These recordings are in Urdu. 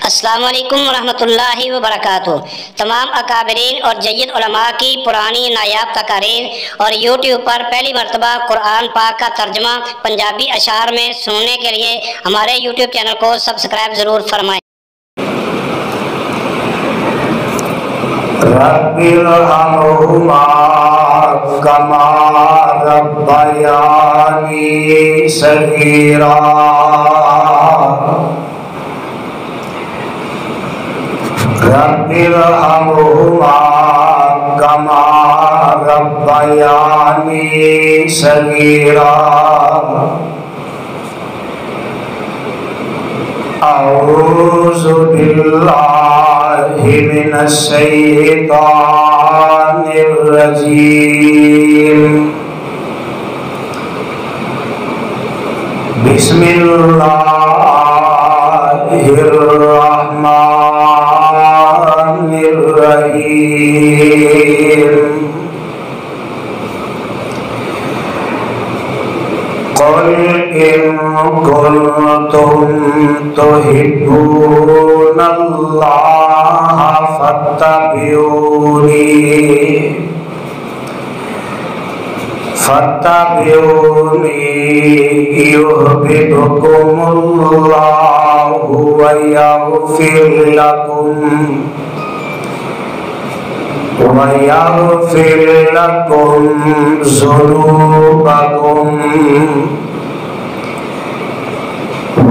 السلام علیکم ورحمۃ اللہ وبرکاتہ۔ تمام اکابرین اور جید علماء کی پرانی نایاب تقاریر اور یوٹیوب پر پہلی مرتبہ قرآن پاک کا ترجمہ پنجابی اشعار میں سننے کے لیے ہمارے یوٹیوب چینل کو سبسکرائب ضرور فرمائیں۔ رب ارحمہما کما ربیانی صغیرا رب ارحمہما کما ربیانی صغیرا اعوذ باللہ من الشیطان الرجیم بسم اللہ الرحمن الرحیم قل إن كنتم تحبون الله فاتبعوني يحببكم الله ويغفر لكم ذنوبكم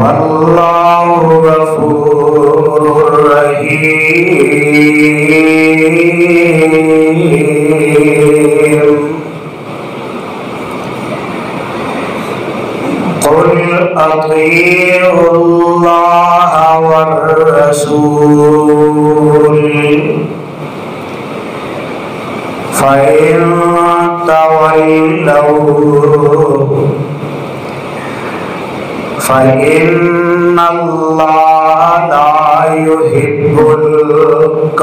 والله غفور رحيم قل أطيعوا الله والرسول فإن تولوا فإن الله لا يحب الكافرين۔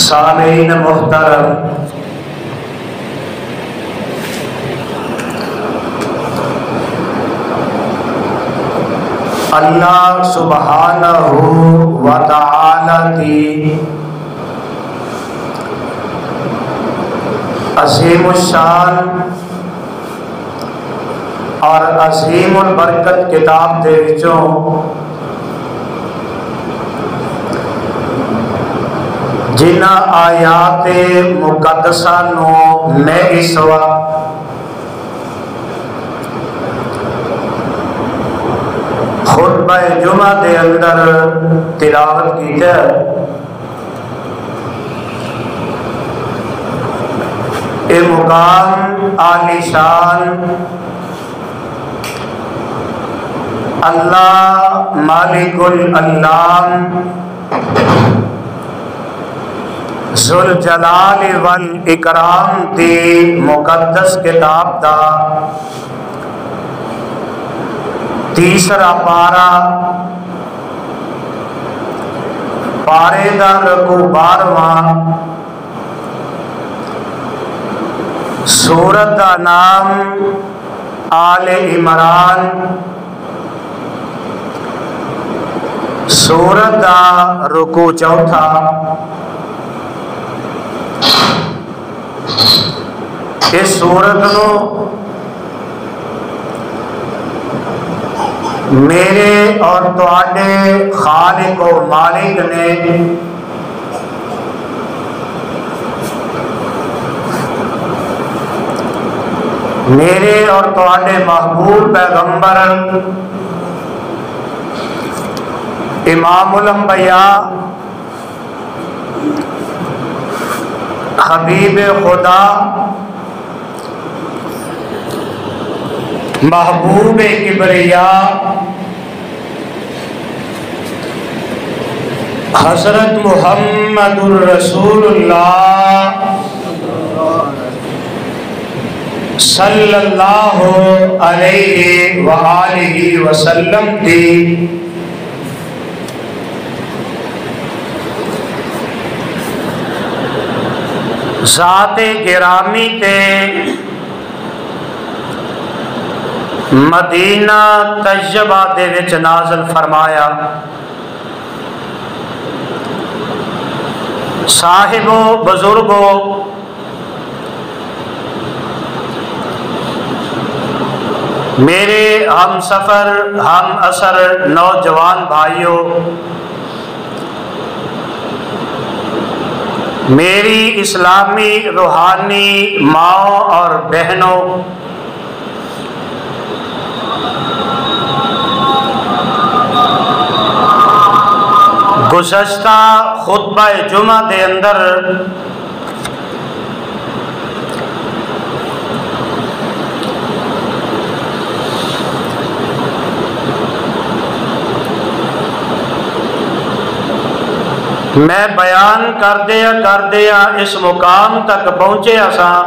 سامعین محترم، اللہ سبحانہ و تعالی کی عظیم الشان اور عظیم البرکت کتاب دے وچوں جنہ آیات مقدسہ نو میں اس وقت خطبہ جمعہ دے اندر تلاوت کی ہے، اے مقام عالی شان اللہ مالک الانام ذوالجلال والاکرام دی مقدس کتاب دا تیسرا پارا پارے دا رکو 12واں سورت دا نام آل عمران، سورت دا رکو 4، اس سورت نو میرے اور تواڈے خالق و مالک نے میرے اور تواڈے محبوب پیغمبر امام الانبیاء حبیب خدا محبوب کبریا حضرت محمد الرسول اللہ صلی اللہ علیہ وآلہ وسلم دی ذات گرامی تے مدینہ طیبہ دے وچ نازل فرمایا۔ صاحبو بزرگو، میرے ہم سفر ہم اثر نوجوان بھائیوں، میری اسلامی روحانی ماؤں اور بہنوں، گزشتہ خطبہ جمعہ دے اندر میں بیان کردیا اس مقام تک پہنچے اساں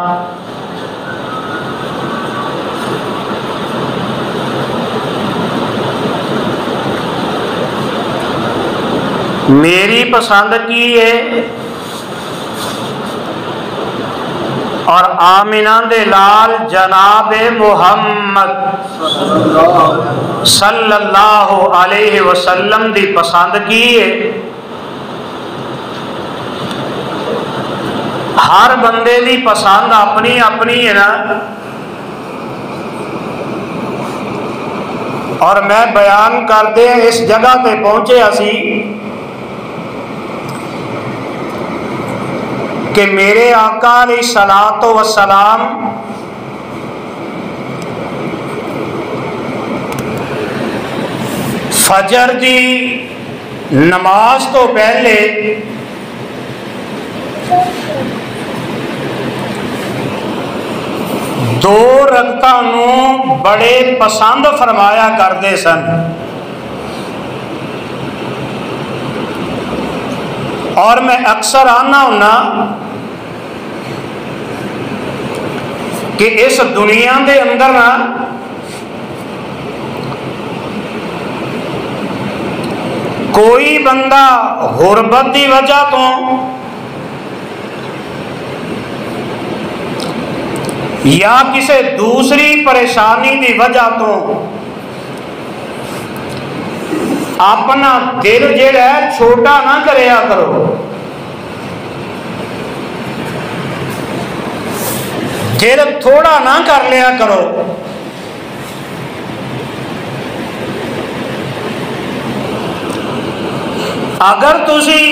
میری پسند کی ہے اور آمنہ دے لال جناب محمد صلی اللہ علیہ وسلم دی پسند کی ہے۔ ہر بندے دی پسند اپنی اپنی ہے نا، اور میں بیان کردے اس جگہ پہ پہنچے اسی کہ میرے آقا علیہ الصلوۃ والسلام فجر دی نماز تو پہلے دو رکعتاں نوں بڑے پسند فرمایا کرتے سن، اور میں اکثر آنا ہونا کہ اس دنیا دے اندر نا کوئی بندہ غربت دی وجہ تو یا کسی دوسری پریشانی دی وجہ تو اپنا دل جڑا ہے چھوٹا نہ کریا کرو، دل تھوڑا نہ کر لیا کرو۔ اگر تسی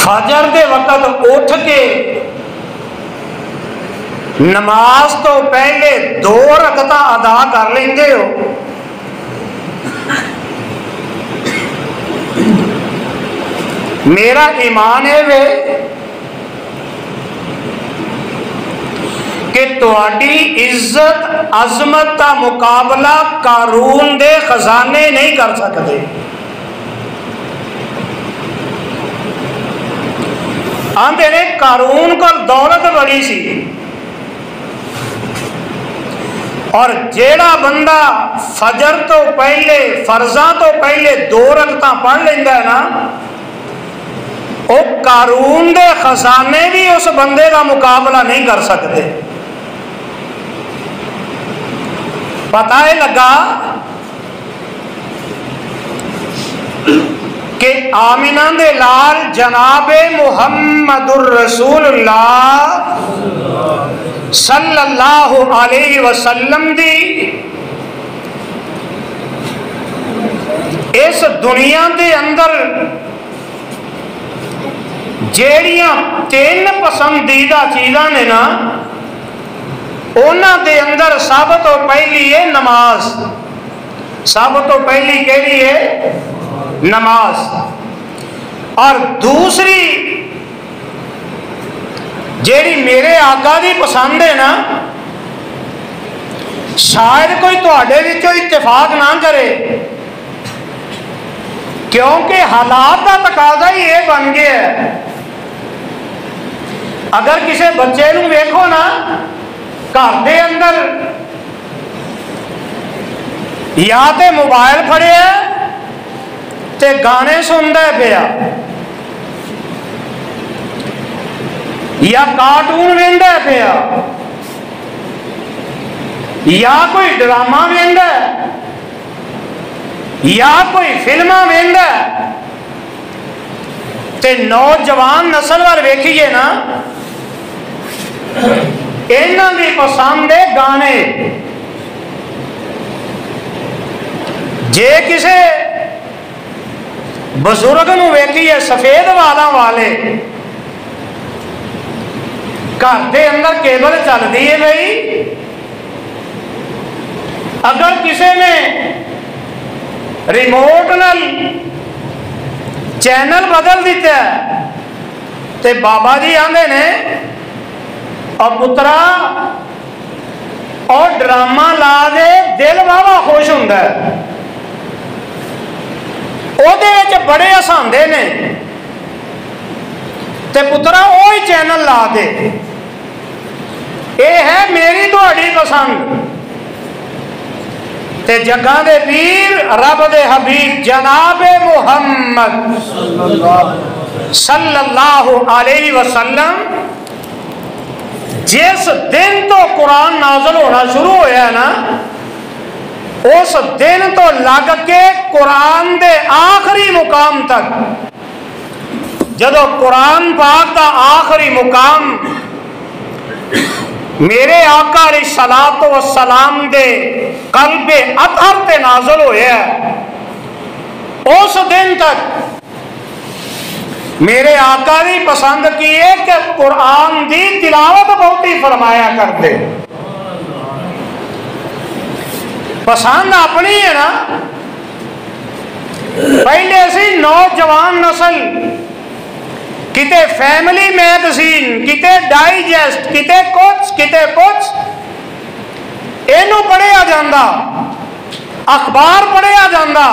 فجر دے وقت اٹھ کے نماز تو پہلے دو رکعتاں ادا کر لیندے ہو، میرا ایمان ہے وے کہ تہاڈی عزت عظمت کا مقابلہ قارون دے خزانے نہیں کر سکتے۔ آندے نے قارون کو دولت بڑی سی، اور جیڑا بندہ فجر تو پہلے فرضاں تو پہلے دو رکعتاں پڑھ لیندا ہے نا، وہ قارون دے خزانے بھی اس بندے کا مقابلہ نہیں کر سکتے۔ پتہ ہے لگا کہ آمنہ دے لال جناب محمد الرسول اللہ صلی اللہ علیہ وسلم دی اس دنیا دے اندر جیڑیاں تین پسندیدہ چیزاں نے نا، انہاں دے اندر سب تو پہلی ہے نماز۔ سب تو پہلی کیڑی ہے؟ نماز۔ اور دوسری جیڑی میرے آقا دی پسند ہے نا، شاید کوئی تواڈے وچوں اتفاق نہ کرے، کیونکہ حالات کا تقاضا ہی یہ بن گیا ہے۔ اگر کسی بچے نوں ویکھو نا گھر دے اندر یا تے موبائل پھڑیا تے گانے سندا پیا، یا کارٹون ویندا پیا یا کوئی ڈرامہ ویندا یا کوئی فلماں ویندا تے نوجوان نسل وال ویکھیے نا انہاں دی پسند ہے گانے. جے کسے بزرگ نو ویکھیے سفید والاں والے گھر دے اندر کیبل چلدی ہے بھائی. اگر کسی نے ریموٹ نال چینل بدل دیتا ہے تے بابا جی آندے نے اور پترا اور ڈرامہ لا دے دل واوا خوش ہوندا ہے. او دے وچ بڑے ہساندے نے تے پترا وہی چینل لا دے. اے ہے میری تہاڈی پسند. تے جگہ دے پیر رب دے حبیب جناب محمد صلی اللہ علیہ وسلم جس دن تو قرآن نازل ہونا شروع ہویا ہے نا اس دن تو لگ کے قرآن دے آخری مقام تک جدو قرآن پاک دا آخری مقام میرے آقا علیہ الصلوۃ والسلام دے قلب اطہر تے نازل ہویا ہے اس دن تک میرے آقا نے پسند کی ہے کہ قرآن دی تلاوت بہت ہی فرمایا کرتے. پسند اپنی ہے نا. پہلے اسی نوجوان نسل کتے فیملی میگزین کتے ڈائجسٹ کتے کچھ اینو پڑھیا جاندہ اخبار پڑھیا جاندہ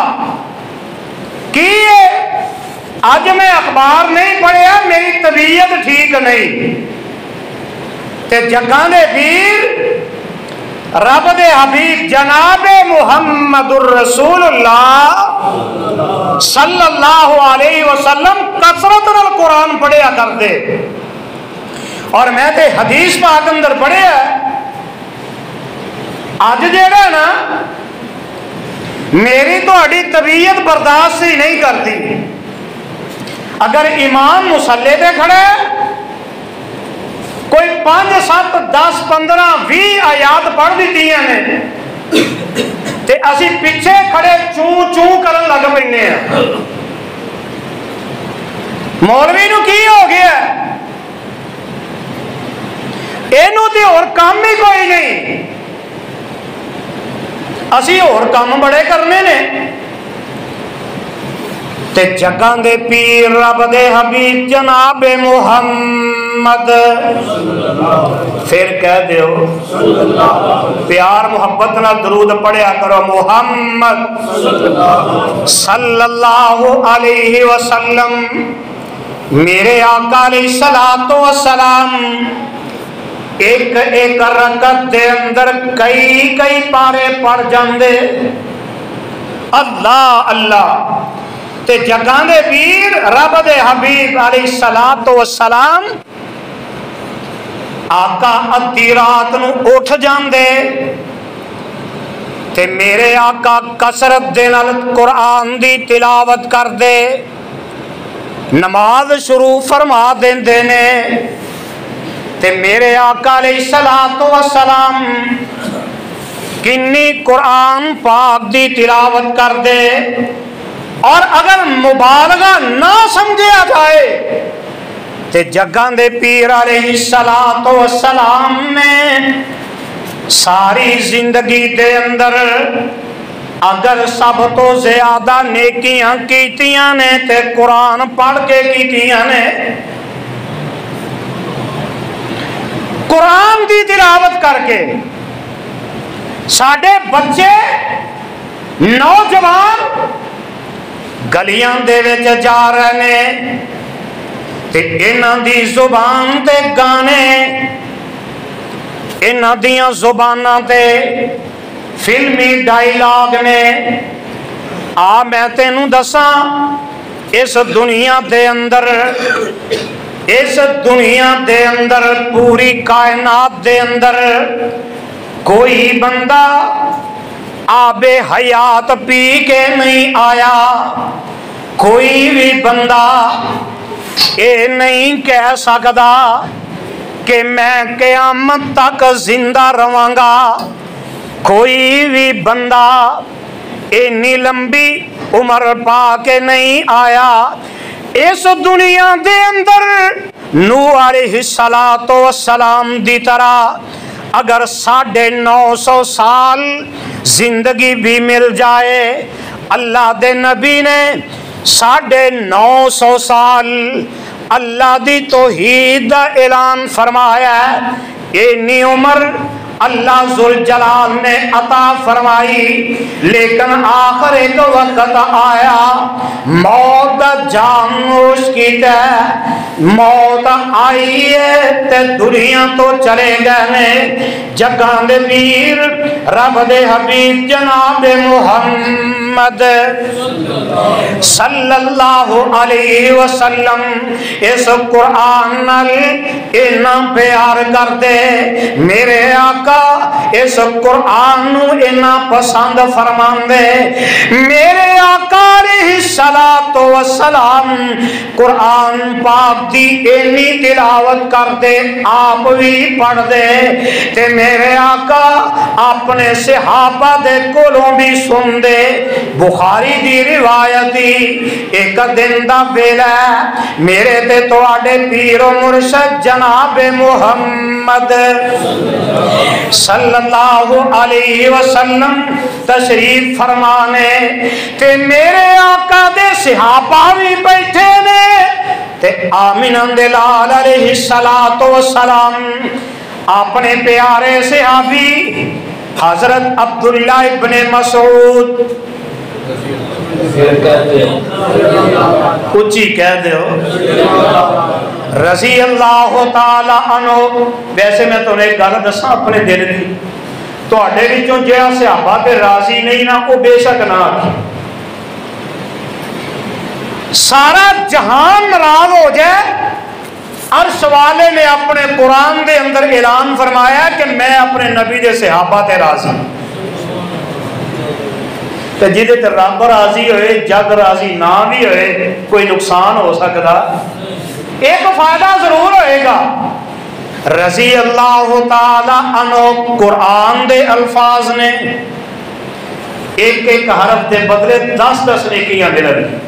کی اج میں اخبار نہیں پڑھیا میری طبیعت ٹھیک نہیں. تے جگہ دے پیر رب دے حبیب جناب محمد الرسول اللہ صلی اللہ علیہ وسلم کثرت نال قرآن پڑھیا کرتے. اور میں تے حدیث پاک اندر پڑھیا اج جیڑا نا میری تہاڈی طبیعت برداشت ہی نہیں کرتی. اگر امام مصلے پہ کھڑے کوئی 5 7 10 15 20 آیات پڑھ دیتی ہیں تے اسی پیچھے کھڑے چوں چوں کرن لگ پنے ہیں. مولوی نو کی ہو گیا اینو تے اور کام ہی کوئی نہیں. اسی اور کام بڑے کرنے نے. تے جگہ دے پیر رب دے حبیب جناب محمد پھر کہہ دیو پیار محبت نہ درود پڑھیا کرو محمد صلی اللہ علیہ وسلم. میرے آقا علیہ الصلوۃ والسلام ایک ایک رکعت دے اندر کئی پارے پڑھ جاندے. اللہ اللہ. تے جگہ دے پیر رب دے حبیب علیہ الصلوۃ والسلام آقا ادھی رات نو اٹھ جاندے تے میرے آقا کثرت دے نال قرآن دی تلاوت کر دے نماز شروع فرما دیندے نے. تے میرے آقا علیہ الصلوۃ والسلام کنی قرآن پاک دی تلاوت کر دے. اور اگر مبالغہ نہ سمجھا جائے تے جگہ دے پیر علیہ الصلوۃ والسلام نے ساری زندگی دے اندر اگر سب تو زیادہ نیکیاں کیتیاں نے تے قرآن پڑھ کے کیتیاں نے. قرآن دی تلاوت کر کے ساڈے بچے نوجوان گلیاں دے وچ جا رہے نے تے انہاں دی زبان تے گانے انہاں دیاں زباناں تے فلمی ڈائیلاگ نے. میں تینوں دساں اس دنیا دے اندر اس دنیا دے اندر پوری کائنات دے اندر کوئی بندہ آب حیات پی کے نہیں آیا. کوئی بھی بندہ یہ نہیں کہہ سکتا کہ میں قیامت تک زندہ رہاں گا. کوئی بھی بندہ اتنی لمبی عمر پا کے نہیں آیا. اس دنیا دے اندر نوح علیہ السلام دی طرح اگر 950 سال زندگی بھی مل جائے، اللہ دے نبی نے 950 سال اللہ دی توحید دا اعلان فرمایا ہے. اتنی عمر اللہ ذوالجلال نے عطا فرمائی، لیکن آخر ایک وقت آیا موت جان نوش کیتا ہے. موت آئی ہے تے دنیا تو چلے گئے نے جگاں دے پیر رب دے حبیب جناب محمد صلی اللہ علیہ وسلم. اس قرآن نال اتنا پیار کر دے میرے آقا، اس قرآن نو اتنا پسند فرماندے میرے آقا علیہ السلام. قرآن پاک دی اتنی تلاوت کر دے، آپ بھی پڑھ دے تے میرے آقا اپنے صحابہ دے کولوں بھی سن دے. بخاری دی روایت ایک دن دا ویلا میرے تے تواڈے پیر و مرشد جناب محمد صلی اللہ علیہ وسلم تشریف فرمانے تے میرے آقا دے صحابہ بھی بیٹھے نے تے آمینہ دے لال علیہ السلام اپنے پیارے صحابی حضرت عبداللہ ابن مسعود اچھی کہہ دے ہو رضی اللہ تعالی عنہ. ویسے میں تو ایک گل دسا اپنے دل کی، تواڈے وچوں جہاں صحابہ تے راضی نہیں نا وہ بے شک نہ آکھے. سارا جہان ناراض ہو جائے، عرش والے نے اپنے قرآن دے اندر اعلان فرمایا کہ میں اپنے نبی دے صحابہ تے راضی. تو جہدے تے رب راضی ہوئے جگ راضی نہ بھی ہوئے کوئی نقصان ہو سکتا، ایک فائدہ ضرور ہوئے گا. رضی اللہ تعالی عنہ قرآن دے الفاظ نے ایک ایک حرف دے بدلے 10 نیکیاں ملن.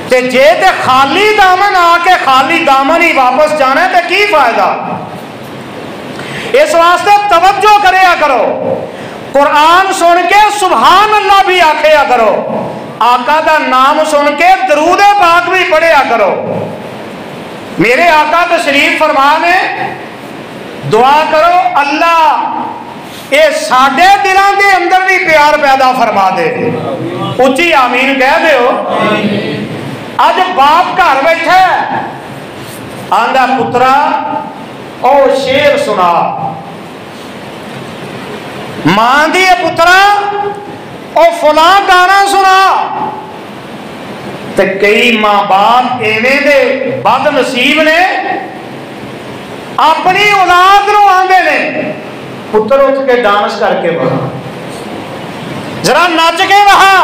تے جے تے خالی دامن آ کے خالی دامن ہی واپس جانا ہے تے کی فائدہ؟ اس واسطے توجہ کریا کرو، قرآن سن کے سبحان اللہ بھی آکھیا کرو، آقا دا نام سن کے درود پاک بھی پڑھیا کرو. میرے آقا تشریف فرمانے دعا کرو اللہ اے ساڈے دلاں دے اندر بھی پیار پیدا فرما دے. اچھی آمین کہہ دے ہو. اج باپ گھر بیٹھا آندا پترا او شیر سنا، ماں دی پترا او فلاں گانا سنا. تے کئی ماں باپ ایویں دے بد نصیب نے اپنی اولاد نو آندے نے پتر اٹھ کے ڈانس کر کے بہا، ذرا نچ کے بہا،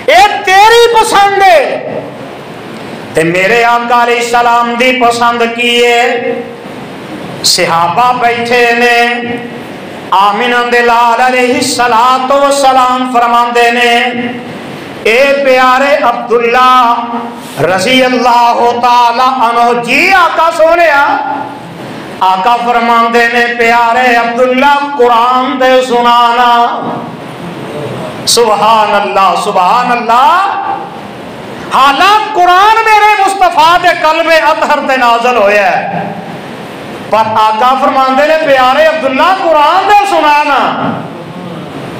اے تیری پسند ہے. تے میرے آقا علیہ السلام دی پسند کیے. صحابہ بیٹھے نے، آمینہ دے لال علیہ السلام فرماندے نے اے پیارے عبداللہ رضی اللہ تعالی عنہ جی آقا سونے. آقا فرماندے نے پیارے عبداللہ قرآن دے سنانا. سبحان اللہ سبحان اللہ. حالانکہ قرآن میرے مصطفیٰ دے قلب اطہر تے نازل ہویا ہے، پر آقا فرماندے نے پیارے عبداللہ قرآن دے سنانا.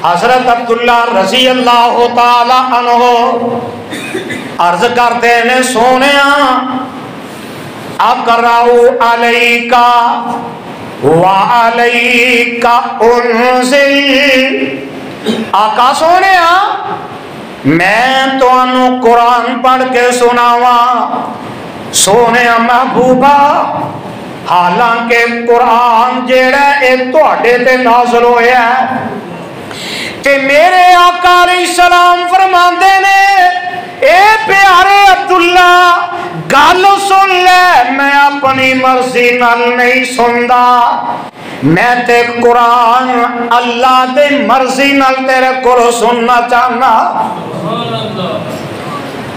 حضرت عبداللہ رضی اللہ تعالی عنہ عرض کرتے نے سونیا اقرأ علیکا وعلیکا انزل. آقا سونیا میں تو انو قرآن پڑھ کے سناواں سونے محبوبہ حالانکہ قرآن جیڑا اے تواڈے تے نازل ہویا ہے تے میرے آقا علیہ السلام فرماندے نے اے پیارے عبداللہ گل سن لے میں اپنی مرضی نال نہیں سندا میں تے قرآن اللہ دے مرضی نال تیرے کو سننا چاہنا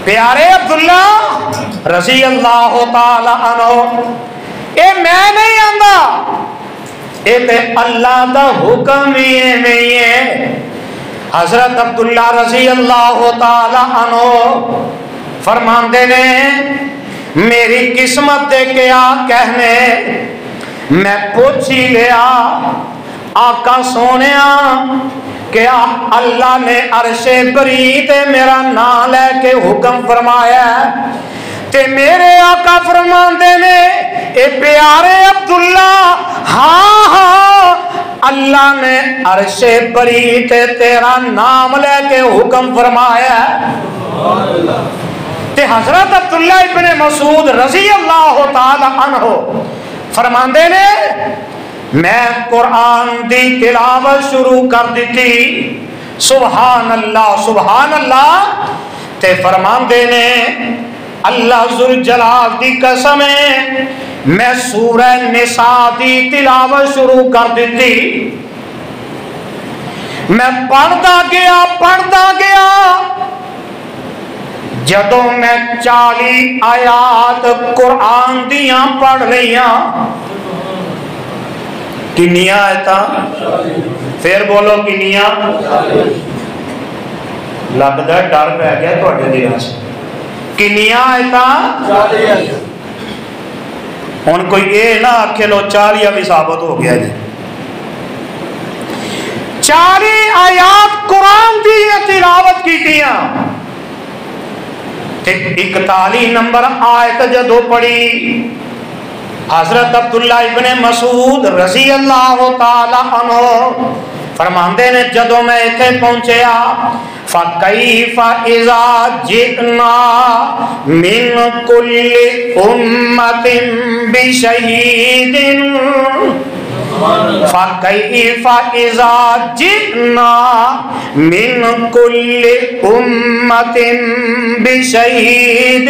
پیارے عبداللہ رضی اللہ تعالی عنہ اے میں نہیں آندا اے تے اللہ دا حکم ہی نہیں ہے حضرت عبداللہ رضی اللہ تعالی عنہ فرماندے نے میری قسمت دے کیا کہنے میں پوچھ ہی لیا آقا سونیا کیا اللہ نے عرش بری تے میرا نام لے کے حکم فرمایا تے میرے آقا فرماندے نے اے پیارے عبداللہ ہاں ہاں اللہ نے عرش بری تے تیرا نام لے کے حکم فرمایا تے حضرت عبداللہ ابن مسعود رضی اللہ تعالی عنہ فرماندے نے میں قرآن دی تلاوت شروع کر دیتی سبحان اللہ تے فرماندے نے اللہ ذوالجلال دی قسم ہے میں سورہ نساء دی تلاوت شروع کر دیتی میں پڑھتا گیا جدوں میں 40 آیات قرآن دیاں پڑھ لیاں کنیاں آیتاں پھر بولو کنیاں لگدا ڈر پہ گیا تواڈے دلاں وچ کنیاں آیتاں ہن کوئی اے نہ آکھے لو 40 بھی ثابت ہو گیا جی 40 آیات قرآن دی تلاوت کیتیاں 41 نمبر آیت جدو پڑھی حضرت عبداللہ ابن مسعود رضی اللہ تعالی عنہ فرماندے نے جدو میں ایتھے پہنچیا فَكَيْفَ إِذَا جِئْنَا مِنْ كُلِّ أُمَّةٍ بِشَهِيدٍ فَكَيْفَ إِذَا جِئْنَا مِنْ كُلِّ أُمَّةٍ بِشَهِيدٍ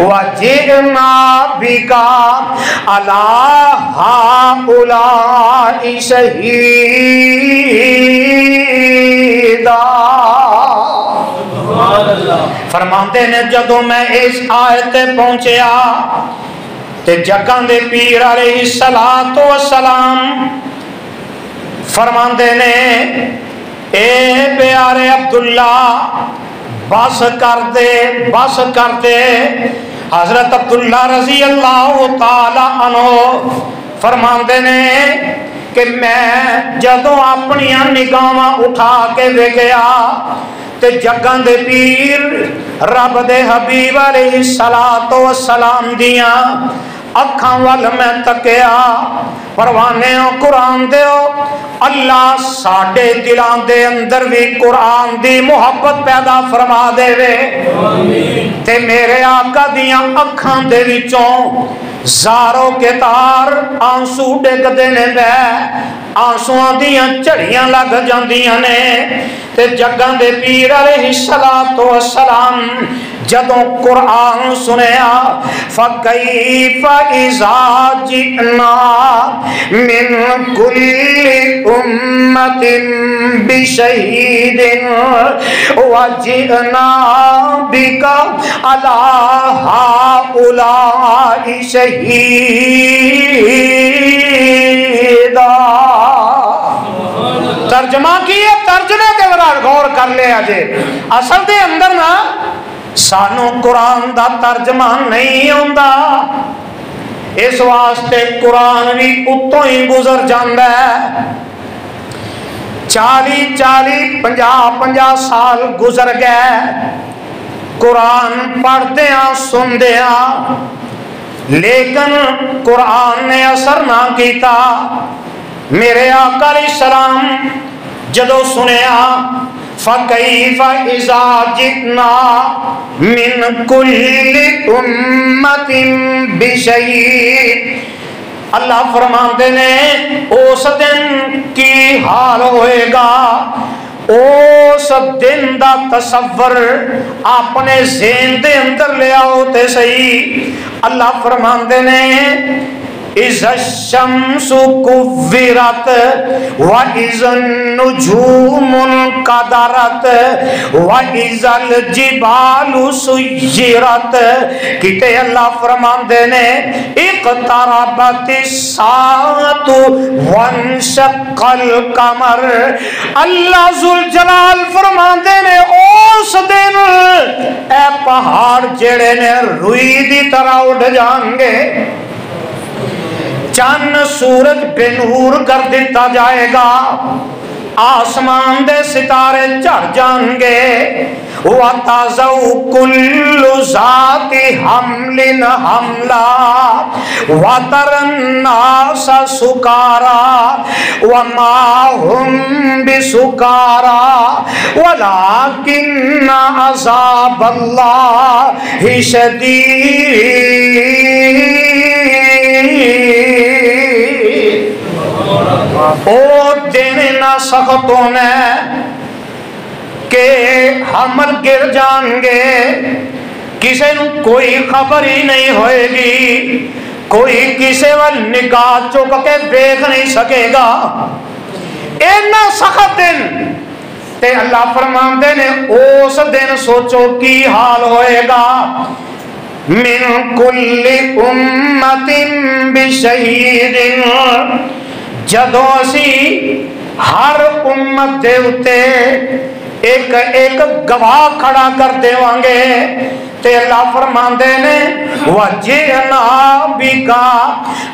وَجِئْنَا بِكَ عَلَى هَؤُلَاءِ شَهِيدًا فرماتے نے جدو میں اس آیت پہنچیا تے جگہ دے پیر علیہ السلام فرماندے نے اے پیارے عبداللہ بس کر دے حضرت عبداللہ رضی اللہ تعالی عنہ فرماندے نے کہ میں جدوں اپنی نگاہاں اٹھا کے ویکھیا تے جگہ دے پیر رب دے حبیب علیہ السلام دیاں اکھاں وال میں تکیا پروانے قرآن دیو اللہ ساڈے دلاں دے اندر بھی قرآن دی محبت پیدا فرما دے وے تے میرے آقا دیاں اکھاں دے وچوں زاروں کے تار آنسو ڈگ دینے بے آنسوਆਂ دیاں چڑیاں لگ جاندیاں نے تے جگہ دے پیر علیہ السلام جدوں قرآن سنیا فَكَيْفَ إِذَا جِئْنَا مِنْ كُلِّ أُمَّةٍ بِشَهِيدٍ وَجِئْنَا بِكَ عَلَى هَؤُلَاءِ شَهِيدًا ترجمہ کیے ترجمے کے ذرا غور کر لے آجے اصل دے اندر نا سانو قرآن دا ترجمہ نہیں ہوندا اس واسطے قرآن بھی اتوں ہی گزر جاندا ہے 40-50 سال گزر گئے قرآن پڑھدیاں سندیاں لیکن قرآن نے اثر نہ کیتا میرے آقا علیہ السلام جدو سنیا فَكَيْفَ إِذَا جِئْنَا مِنْ كُلِّ أُمَّةٍ بِشَهِيدٍ۔ اللہ فرماتے نے اس دن کی حال ہوئے گا، اس دن دا تصور اپنے ذہن دے اندر لے آؤ تے صحیح۔ اللہ فرماندے نے اِذَا الشَّمْسُ كُوِّرَتْ وَإِذَا النُّجُومُ انْقَدَرَتْ وَإِذَا الْجِبَالُ سُيِّرَتْ۔ کتے اللہ فرماندے نے اقتربت الساعۃ وانشق القمر۔ اللہ ذوالجلال فرماندے نے اس دن اے پہاڑ جڑے نے روئی دی طرح اٹھ جان گے، چند سورج بے نور کر دیتا جائے گا، آسمان دے ستارے چڑھ جان گے، وَتَضَعُ كُلُّ ذَاتِ حَمْلٍ حَمْلَهَا وَتَرَى النَّاسَ سُكَارَى وَمَا هُمْ بِسُكَارَى وَلَكِنَّ عَذَابَ اللَّهِ شَدِيدٌ۔ او دن نہ سخت ہونا کہ حمل گر جان گے، کسی نو کوئی خبر ہی نہیں ہوئے گی، کوئی کسی وال نگاہ چک کے دیکھ نہیں سکے گا، اینا سخت دن۔ تے اللہ فرماندے نے اس دن سوچو کی حال ہوئے گا، من کل امت بشہید، جدو اسی ہر امت دے اتے ایک ایک گواہ کھڑا کر دے وانگے، تے اللہ فرماندے نے وَجِئْنَا بِكَ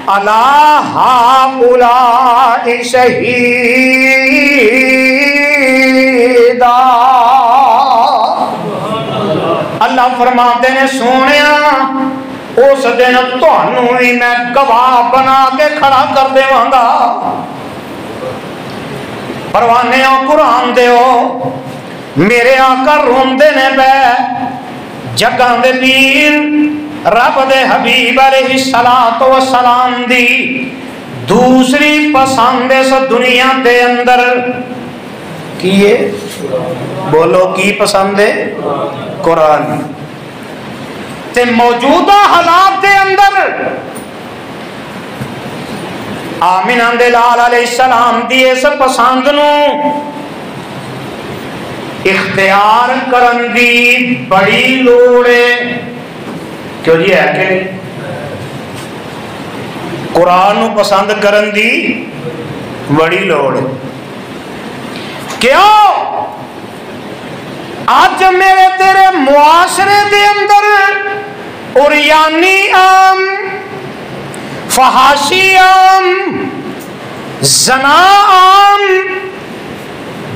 عَلَىٰ هَٰؤُلَاءِ شَهِيدًا۔ اللہ فرماندے نے سونیا اس دن تانوں ہی میں گواہ بنا کے کھڑا کر دے وانگا۔ پروانے ہو قرآن دے ہو، میرے آقا روندے نے بے جگہ دے پیر رب دے حبیب علیہ السلام دی دوسری پسند اس دنیا دے اندر کیے، بولو کی پسند ہے؟ قرآن۔ تے موجودہ حالات دے اندر آمینہ دے لال علیہ السلام دی اس پسند نو اختیار کرن دی بڑی لوڑ ہے، کیوں جی ہے کہ قرآن نو پسند کرن دی بڑی لوڑ ہے۔ کیوں؟ آج میرے تیرے معاشرے دے اندر اوریانی عام، فحاشی عام، زنا عام،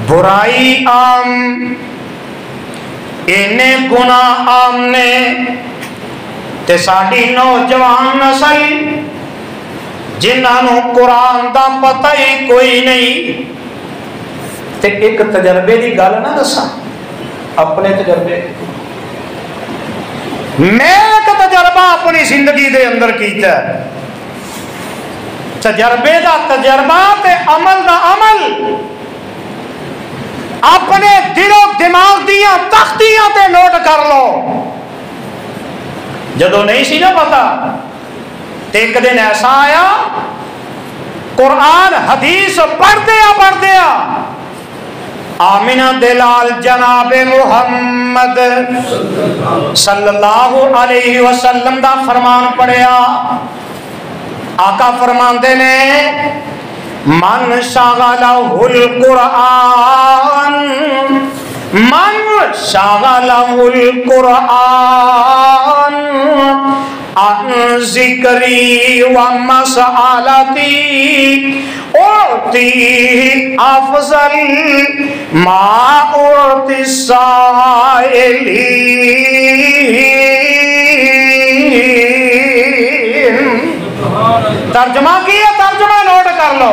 برائی عام، اینے گناہ عام نے، تے ساڑی نوجوان نسل جنہاں قرآن دا پتہ ہی کوئی نہیں۔ تے ایک تجربے دی گل نہ دسا، اپنے تجربے، میں ایک تجربہ اپنی زندگی دے اندر کیتا ہے، تجربے دا تجربہ تے عمل دا عمل، اپنے دل و دماغ دیاں تختیاں تے نوٹ کر لو۔ جدو نہیں سی نہ پتا تے ایک دن ایسا آیا قرآن حدیث پڑھ دیا آمینہ دلال جناب محمد صلی اللہ علیہ وسلم دا فرمان پڑھیا۔ آقا فرماندے نے من شغلہ القرآن، من شغلہ القرآن عن ذکری و مسالتی اعطی افضل ما اعطی السائلین۔ ترجمہ کیا، ترجمہ نوٹ کر لو۔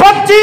25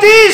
30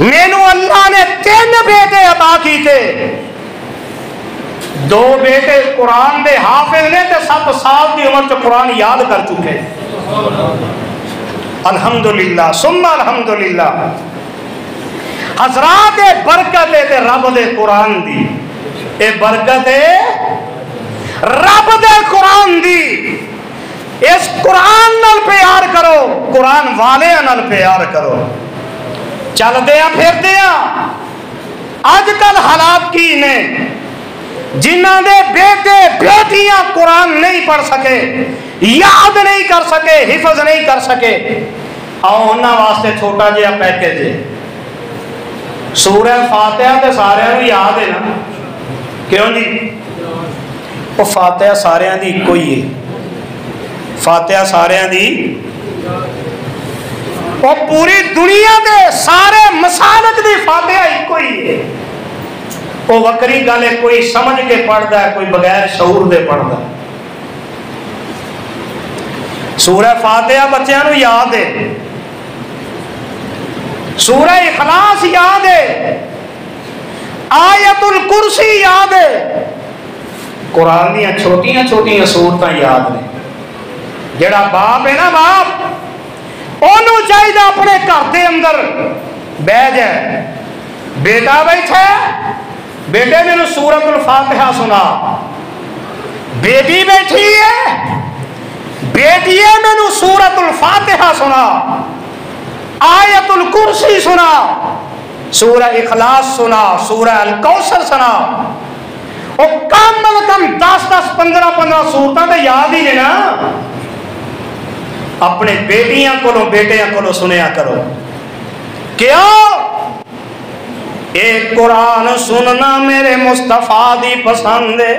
مینو اللہ نے 3 بیٹے عطا کیتے، 2 بیٹے قرآن دے حافظ نے تے 7 سال کی عمر چ قرآن یاد کر چکے. الحمدللہ ثم الحمدللہ. حضرات برکت ہے رب دے قرآن دی، اے برکت ہے رب دے قرآن دی. اس قرآن نال پیار کرو، قرآن والے نال پیار کرو. چل دیا پھر دیا اج کل حالات کی نے، جنہ دے بیٹے بیٹیاں قرآن نہیں پڑھ سکے، یاد نہیں کر سکے، حفظ نہیں کر سکے. آؤ انہاں واسطے چھوٹا جہا پیکج ہے. سورہ فاتحہ تے سارے یاد ہے نا؟ کیوں جی؟ وہ فاتحہ سارے دی ایک ہی ہے. فاتحہ سارے دی، وہ پوری دنیا دے سارے مسالک دی فاتحہ ایک ہی ہے. وہ وکری گل ہے، کوئی سمجھ کے پڑھتا ہے، کوئی بغیر شعور دے پڑھتا ہے. سورہ فاتحہ بچیاں نو یاد ہے، سورہ اخلاص یاد ہے، آیت الکرسی یاد ہے. قرآن دیا چھوٹیاں چھوٹیاں سورتاں یاد نے. جڑا باپ ہے نا، باپ انہوں چاہیے اپنے گھر دے اندر بہ جائے. بیٹا بیٹھا ہے، بیٹے میں سورت الفاتحہ سنا. بیٹی بیٹھی ہے، بیٹیے میں سورت الفاتحہ سنا، آیت الکرسی سنا، سورہ اخلاص سنا، سورہ الکوثر سنا. وہ کم از کم 10 15 سورتاں تے یاد ہی نے نا. اپنے بیٹیاں کو بیٹیاں کو سنیا کرو. کیوں؟ ایک قرآن سننا میرے مصطفیٰ دی پسند ہے.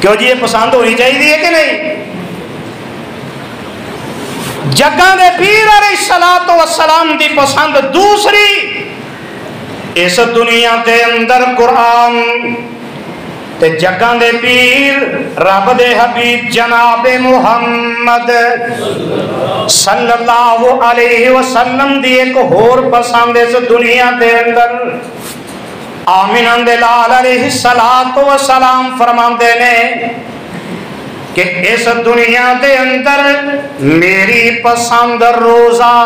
کیوں جی؟ یہ پسند ہونی چاہیے کہ نہیں؟ جگہ دے پیر علیہ الصلوۃ والسلام دی پسند دوسری. اس دنیا دے اندر قرآن تے جگہ دے پیر رب دے حبیب جناب محمد صلی اللہ علیہ وسلم دی ایک اور پسند اس دنیا دے اندر. آمینہ دے لال علیہ الصلوۃ والسلام فرماندے نے کہ اس دنیا دے اندر میری پسند روزہ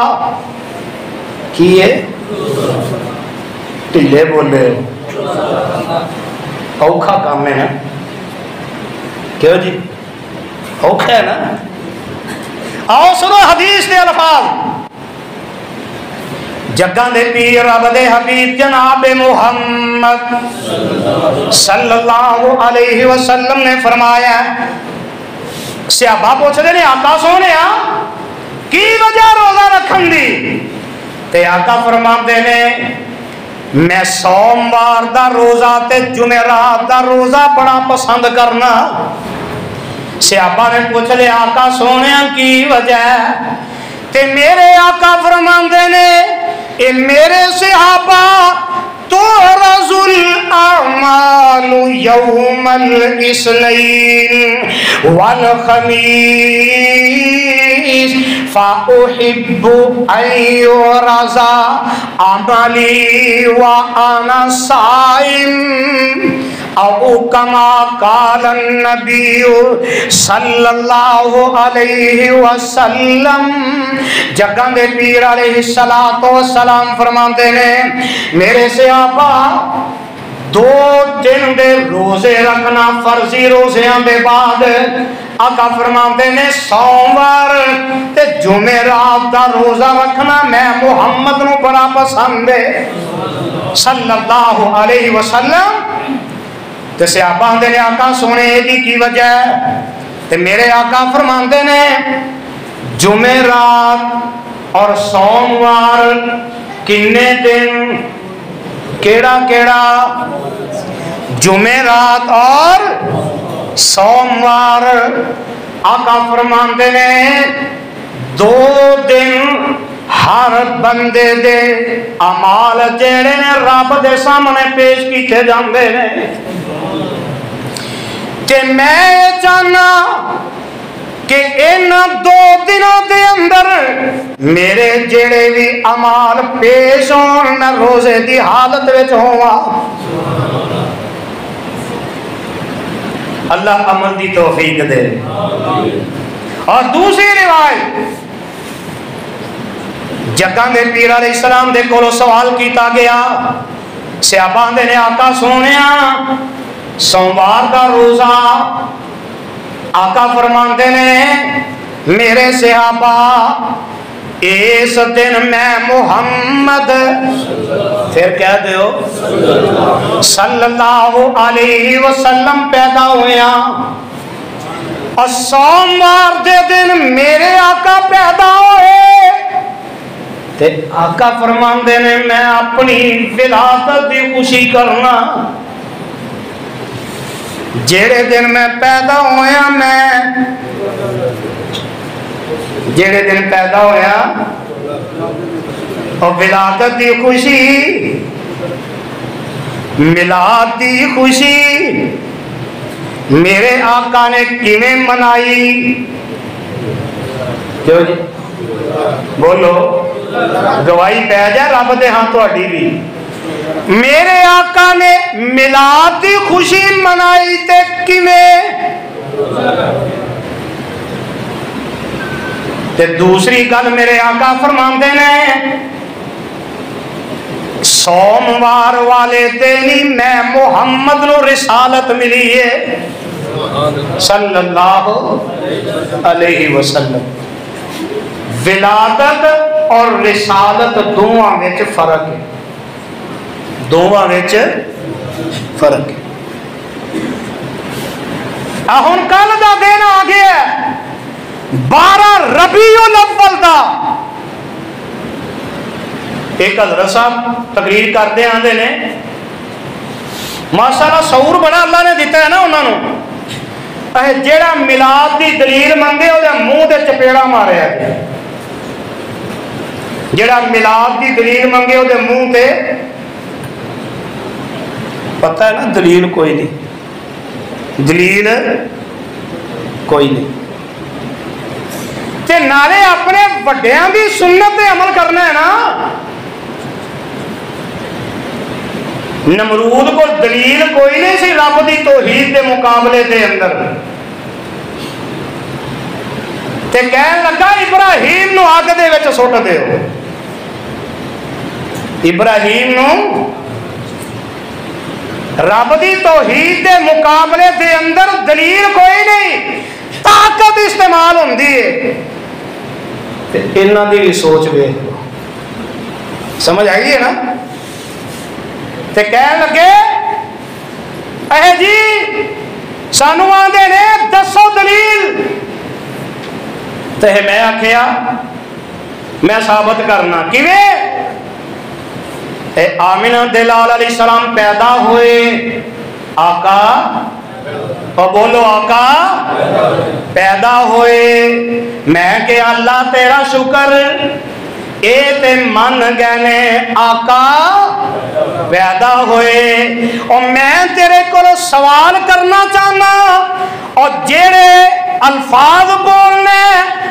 کی ہے. ٹھلے بولے اوکھا کام ہے نا. کیوں جی؟ اوکھا ہے نا. آؤ سنو حدیث دے الفاظ. جگہ دے پیر رب دے حبیب جناب محمد صلی اللہ علیہ وسلم نے فرمایا. صحابہ پوچھتے ہیں آقا سونے کی وجہ روزہ رکھن دی؟ تے آقا فرماتے ہیں میں سوموار دا روزہ تے جمعرات دا روزہ بڑا پسند کرنا. صحابہ نے پوچھ لے آقا سونے کی وجہ؟ تے میرے آقا فرماندے نے اے میرے صحابہ تعرض الاعمال یوم الاثنین والخمیس فاحب ان یعرض عملی وانا صائم او کما قال النبی صلی اللہ علیہ وسلم. جگہ دے پیر علیہ الصلوۃ والسلام فرماتے ہیں میرے صحابہ 2 دن دے روزے رکھنا فرضی روزیاں دے بعد آقا فرماتے ہیں سوموار تے جمعرات دا روزہ رکھنا میں محمد نو بڑا پسند ہے صلی اللہ علیہ وسلم. تے صحابہ آندے نے آقا سونے دی کی وجہ؟ تے میرے آقا فرماندے نے جمعرات اور سوموار کنے دن؟ کیڑا کیڑا؟ جمعرات اور سوموار. آقا فرماندے نے 2 دن ہر بندے دے اعمال جڑے نے رب دے سامنے پیش کیتے جاندے نے. تے میں جانا کہ ان 2 دنوں دے اندر میرے جڑے بھی اعمال پیش ہون میں روزے دی حالت وچ ہوا۔ اللہ عمل دی توفیق دے۔ اور دوسری روایت جگہ دے پیر علیہ السلام دے کولو سوال کیتا گیا، صحابہ دے نے آقا سونیا سوموار دا روزہ، آقا فرماندے نے میرے صحابہ اس دن میں محمد پھر کہہ دیو صلی اللہ علیہ وسلم پیدا ہویا، اور سوموار دے دن میرے آقا پیدا ہوئے، تے آقا فرماندے نے میں اپنی ولادت دی خوشی کرنا، جیڑے دن میں پیدا ہویا میں جیڑے دن پیدا ہویا اور ولادت دی خوشی میلاد دی خوشی میرے آقا نے کیویں منائی؟ کیوں جی بولو گواہی پہ جائے رب دے ہاں تہاڈی بھی۔ میرے آقا نے میلاد دی خوشی منائی تے کیویں؟ تے دوسری گل میرے آقا فرماندے نے سوموار والے دن ہی میں محمد نو رسالت ملی ہے صلی اللہ علیہ وسلم۔ ولادت اور رسالت دونوں وچ فرق ہے، دونوں وچ فرق ہے۔ ہن کل دا دن آ گیا 12 ربیع الاول دا۔ ایک حضرت صاحب تقریر کرتے آندے نے ماشاءاللہ شعور بڑا اللہ نے دیتا ہے نا انہوں نے، جیڑا میلاد دی دلیل منگے وہ منہ دے چپیڑا ماریا گیا، جیڑا میلاد دی دلیل منگے وہ منہ تے پتہ ہے نا دلیل کوئی نہیں، دلیل کوئی نہیں، تے نالے اپنے وڈیاں دی سنت تے عمل کرنا ہے نا۔ نمرود کو دلیل کوئی نہیں سی رب دی توحید دے مقابلے دے اندر، تے کہن لگا ابراہیم نو اگ دے وچ سٹ دیو، ابراہیم نو رب دی توحید دے مقابلے دے اندر دلیل کوئی نہیں، طاقت استعمال ہوندی ہے۔ تے انہاں دی بھی سوچ ویکھ لو، سمجھ آئی ہے نا؟ تے کہن لگے اے جی سانو آندے نے دسو دلیل، تے میں آکھیا میں ثابت کرنا کیویں؟ اے آمنہ دلال علیہ السلام پیدا ہوئے، آقا اور بولو آقا پیدا ہوئے، میں کہ اللہ تیرا شکر اے تے من گنے آقا پیدا ہوئے، اور میں تیرے کو سوال کرنا چاہنا، اور جیڑے الفاظ بولنے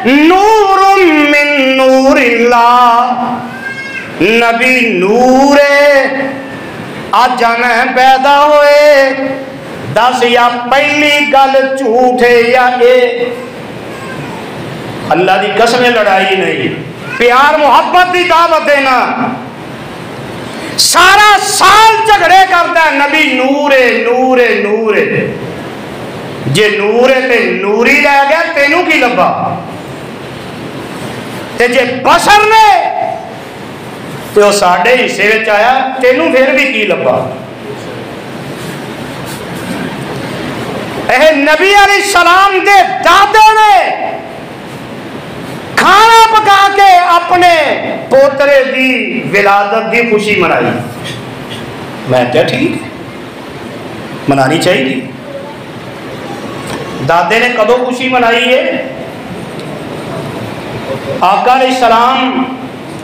نور من نور اللہ، نبی نور آج میں پیدا ہوئے، دس یا پہلی گل جھوٹ ہے یا اے اللہ دی قسم لڑائی نہیں، پیار محبت دی دعوت دینا، سارا سال جھگڑے کرتا ہے نبی نور نور نور، جے نور تے نوری رہ گیا تینوں کی لبا، تے جے بشر نے تو ساڑھے حصے وچ آیا تینوں پھر بھی کی لبا۔ اے نبی علیہ السلام دے دادے نے کھانا پکا کے اپنے پوترے دی ولادت دی خوشی منائی، میں کیا ٹھیک ہے منانی چاہیے۔ دادے نے کدو خوشی منائی ہے؟ آقا علیہ السلام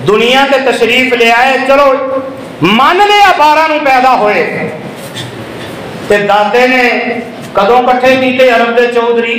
دنیا کے تشریف لے آئے، چلو مان لیا 12 نو پیدا ہوئے، تے دادے نے کدوں کٹھے کیتے عرب دے چودھری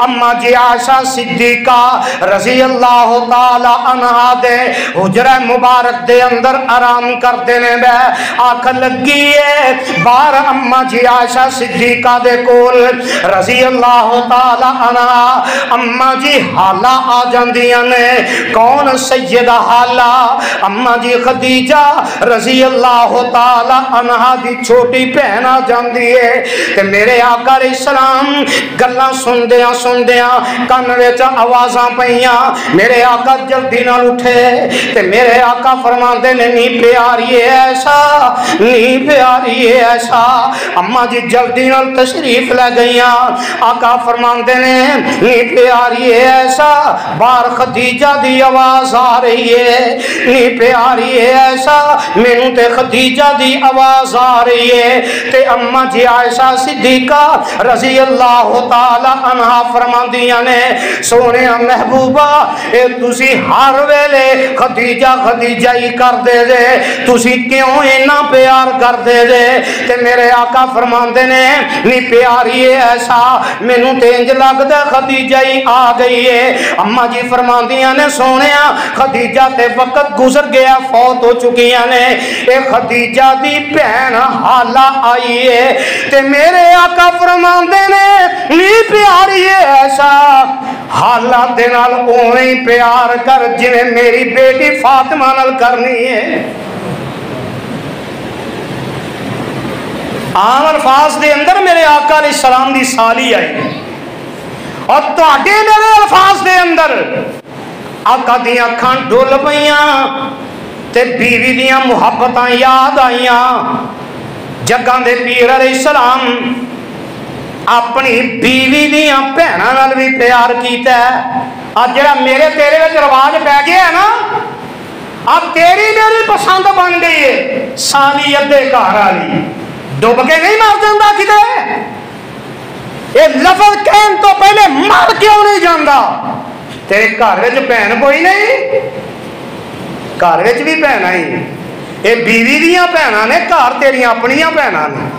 اما جی عائشہ صدیقہ رضی اللہ تعالی عنہا دے حجرہ مبارک دے اندر آرام کرتے نے بے آنکھ لگی ہے بار اما جی عائشہ صدیقہ دے کول رضی اللہ تعالی عنہا اما جی حالہ آ جاندیاں نے کون سیدہ حالہ اما جی خدیجہ رضی اللہ تعالی عنہا دی چھوٹی بہن آ جاندی ہے کہ میرے آقا علیہ السلام گلاں سن دیاں کان وچ آوازاں پئیاں میرے آقا جلدی نال اٹھے تے میرے آقا فرماندے نے نہیں پیاری ایسا نہیں پیاری ایسا اما جی جلدی نال تشریف لے گئیاں آقا فرماندے نے نہیں پیاری ایسا بار خدیجہ دی آواز آ رہی ہے نہیں پیاری ایسا مینوں تے خدیجہ دی آواز آ رہی ہے تے اما جی عائشہ صدیقہ رضی اللہ تعالی عنہا فرماندیاں نے سونے محبوبہ اے تسی ہر ویلے خدیجہ خدیجہ ہی کر دے دے تسی کیوں اینا پیار کر دے دے تے میرے آقا فرماندے نے نہیں پیاری ہے ایسا مینوں تے انج لگدا خدیجہ ہی آ گئی ہے اما جی فرماندیاں نے سونیا خدیجہ تے وقت گزر گیا فوت ہو چکیاں نے اے خدیجہ دی بہن حالہ آئی ہے تے میرے آقا فرماندے نے نہیں پیاری ہے ایسا حالہ دے نال اوویں ہی پیار کر جویں میری بیٹی فاطمہ نال کرنی ہے عام الفاظ دے اندر میرے آقا علیہ السلام دی سالی آئی اور تواڈے میرے الفاظ دے اندر آقا دیاں اکھاں ڈول پئیاں تے بیوی دیاں محبتاں یاد آئیاں جگاں دے پیر علیہ السلام اپنی بیوی دیاں بہناں نال بھی پیار کیتا ہے اج جڑا میرے تیرے وچ رواج پی گیا ہے نا اب تیری میری پسند بن گئی ہے سالی ادے گھر والی ڈب کے نہیں مر جاندا کتے یہ لفظ کہن تو پہلے مر کیوں نہیں جاندا تیرے گھر وچ بہن کوئی نہیں گھر وچ بھی بہن آئی یہ بیوی دیاں بہناں نے گھر تیریاں اپنیاں بہناں نے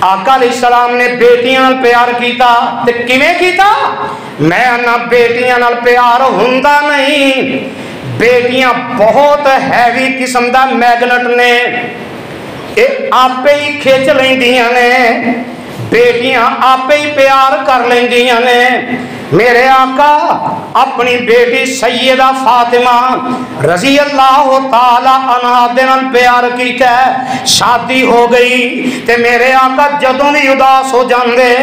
آقا علیہ السلام نے بیٹیاں نال پیار کیتا تے کیویں کیتا میں نہ بیٹیاں نال پیار ہوندا نہیں بیٹیاں بہت ہیوی قسم دا میگنٹ نے اے آپے ہی کھچ لیندیاں نے بیٹیاں آپے ہی پیار کر لیندیاں نے میرے آقا اپنی بیٹی سیدہ فاطمہ رضی اللہ تعالی عنہا دے نال پیار کیتا ہے شادی ہو گئی تے میرے آقا جدوں بھی اداس ہو جاندے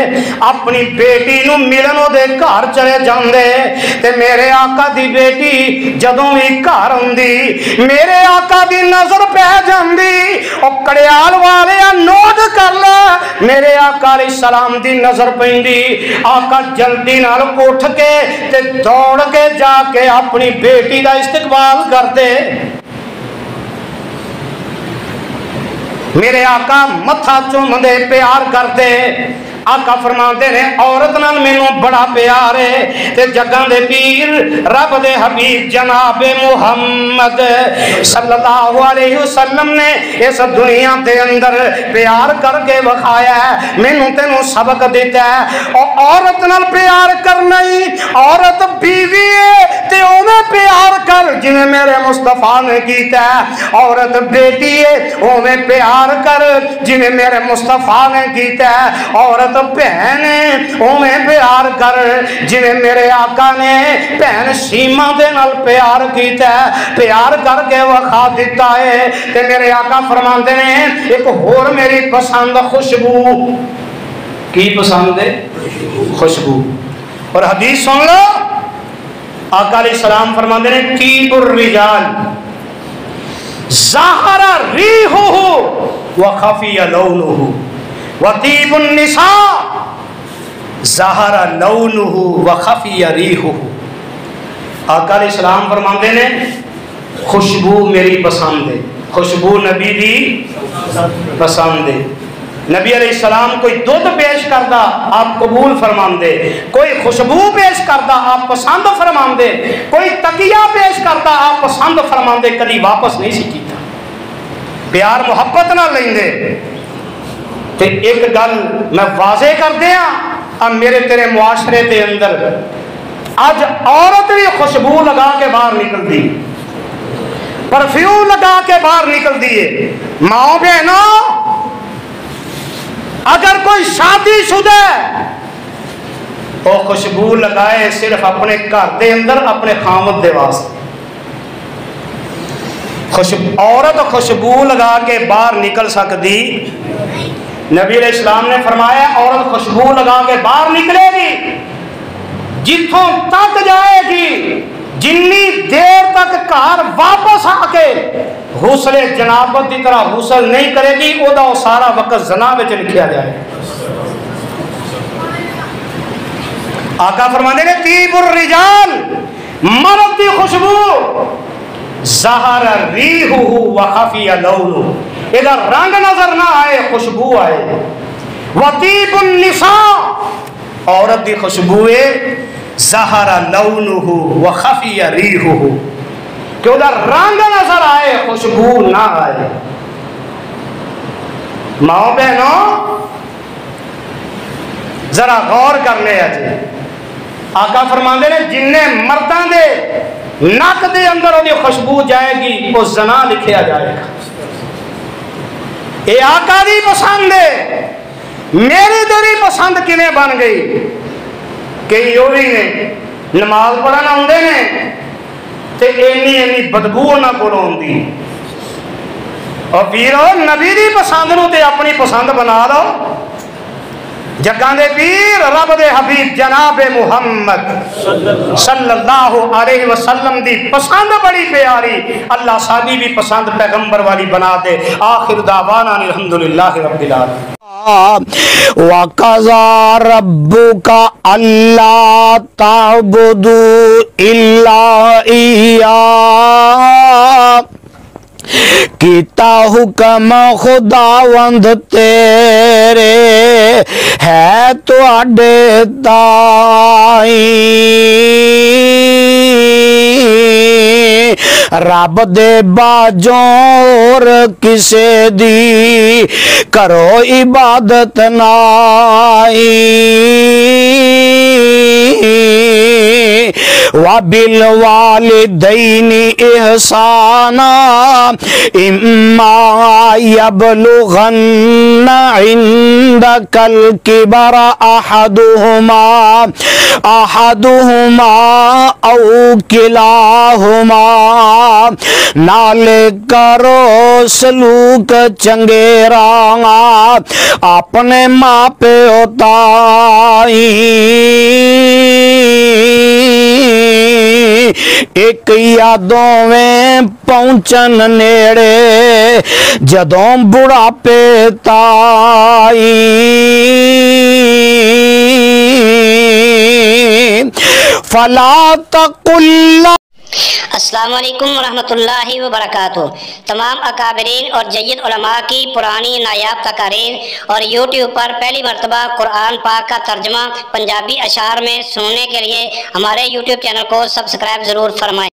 اپنی بیٹی نو ملن او دے گھر چلے جاندے تے میرے آقا دی بیٹی جدوں بھی گھر ہوندی میرے آقا دی نظر پہ جاندی او کڑیال والے نوٹ کر لے میرے آقا علیہ السلام دی نظر پیندی آقا جلدی نال اٹھ کے تے دوڑ کے جا کے اپنی بیٹی دا استقبال کر دے میرے آقا متھا چوم دے پیار کر دے آقا فرماندے نے عورت نال مینوں بڑا پیار ہے تے جگاں دے پیر رب دے حبیب جناب محمد صلی اللہ علیہ وسلم نے اس دنیا دے اندر پیار کر کے وکھایا ہے مینوں تینوں سبق دیتا ہے اور عورت نال پیار کرنا ہی عورت بیوی ہے تے اوویں پیار کر جویں میرے مصطفیٰ نے کیتا ہے عورت بیٹی ہے اوویں پیار کر جویں میرے مصطفیٰ نے کیتا ہے عورت بہن اوویں پیار کر جویں میرے آقا نے بہن سیما دے نال پیار کیتا ہے پیار کر کے وکھا دیتا ہے تے میرے آقا فرماندے نے ایک ہور میری پسند خوشبو کی پسند ہے خوشبو اور حدیث سن لو آقا علیہ السلام فرماندے نے طیب الرجال ظاہر ریحہ وخفی لونہ وطیب النساء ظاہر لونہ وخفی ریحہ آقا علیہ السلام فرماندے نے خوشبو میری پسند ہے خوشبو نبی دی پسند ہے نبی علیہ السلام کوئی دودھ پیش کردا آپ قبول فرماندے کوئی خوشبو پیش کردا آپ پسند فرماندے کوئی تکیہ پیش کردا آپ پسند فرماندے کدی واپس نہیں سی کیتا پیار محبت نہ لیندے تے ایک گل میں واضح کر دیاں اب میرے تیرے معاشرے کے اندر اج عورت بھی خوشبو لگا کے باہر نکل دی، پرفیوم لگا کے باہر نکل دیے۔ ماں بہنوں، اگر کوئی شادی شدہ ہے وہ خوشبو لگائے صرف اپنے گھر دے اندر اپنے خامد دے واسطے۔ عورت خوشبو لگا کے باہر نکل سکتی؟ نبی علیہ السلام نے فرمایا عورت خوشبو لگا کے باہر نکلے گی، جتوں تک جائے گی جنی دیر تک گھر واپس آ کے غسل جنابت کی طرح غسل نہیں کرے گی، وہ سارا وقت زنا میں لکھیا جائے۔ آقا فرمانے نے طیب الرجال، مرد کی خوشبو ظہر ریحہ وخفی لونہ، ادھر رنگ نظر نہ آئے خوشبو آئے۔ وطیب النساء، عورت کی خوشبو ہے ظہر لونہ وخفی ریحہ، کہ ادھر رنگ نظر آئے خوشبو نہ آئے۔ ماں بہنوں ذرا غور کر لے جی، آقا فرماندے نے جن مرداں دے نک دے اندر وہ خوشبو جائے گی وہ زنا لکھیا جائے گا۔ یہ آقا دی پسند ہے، میری تیری پسند کنے بن گئی؟ کئی وہ بھی نے نماز پڑھنا آتے نے تے اینی بدبو انہاں کول آندی، اور پیرو نبی دی پسند نو تے اپنی پسند بنا لو۔ جگاں دے پیر رب دے حبیب جناب محمد صلی اللہ علیہ وسلم دی پسند بڑی پیاری، اللہ سادی بھی پسند پیغمبر والی بنا دے۔ آخر دعوانا الحمدللہ رب العالمین۔ وَقَضَى رَبُّكَ أَلَّا تَعْبُدُوا إِلَّا إِيَّاهُ، کیتا حکم خداوند تیرے ہے تواڈے تائیں، رب دے باجوں اور کسے دی کرو عبادت نائی، وَبِالْوَالِدَيْنِ إِحْسَانًا إِمَّا يَبْلُغَنَّ عِندَكَ الْكِبَرَ أَحَدُهُمَا أَوْ كِلَاهُمَا، نال کرو سلوک چنگیرا اپنے ماں پیو تائیں، ایک یا دوویں پہنچن نیڑے جدوں بڑھاپے تائیں، فلا تقل۔ السلام علیکم ورحمۃ اللہ وبرکاتہ۔ تمام اکابرین اور جید علماء کی پرانی نایاب تقاریر اور یوٹیوب پر پہلی مرتبہ قرآن پاک کا ترجمہ پنجابی اشعار میں سننے کے لیے ہمارے یوٹیوب چینل کو سبسکرائب ضرور فرمائیں۔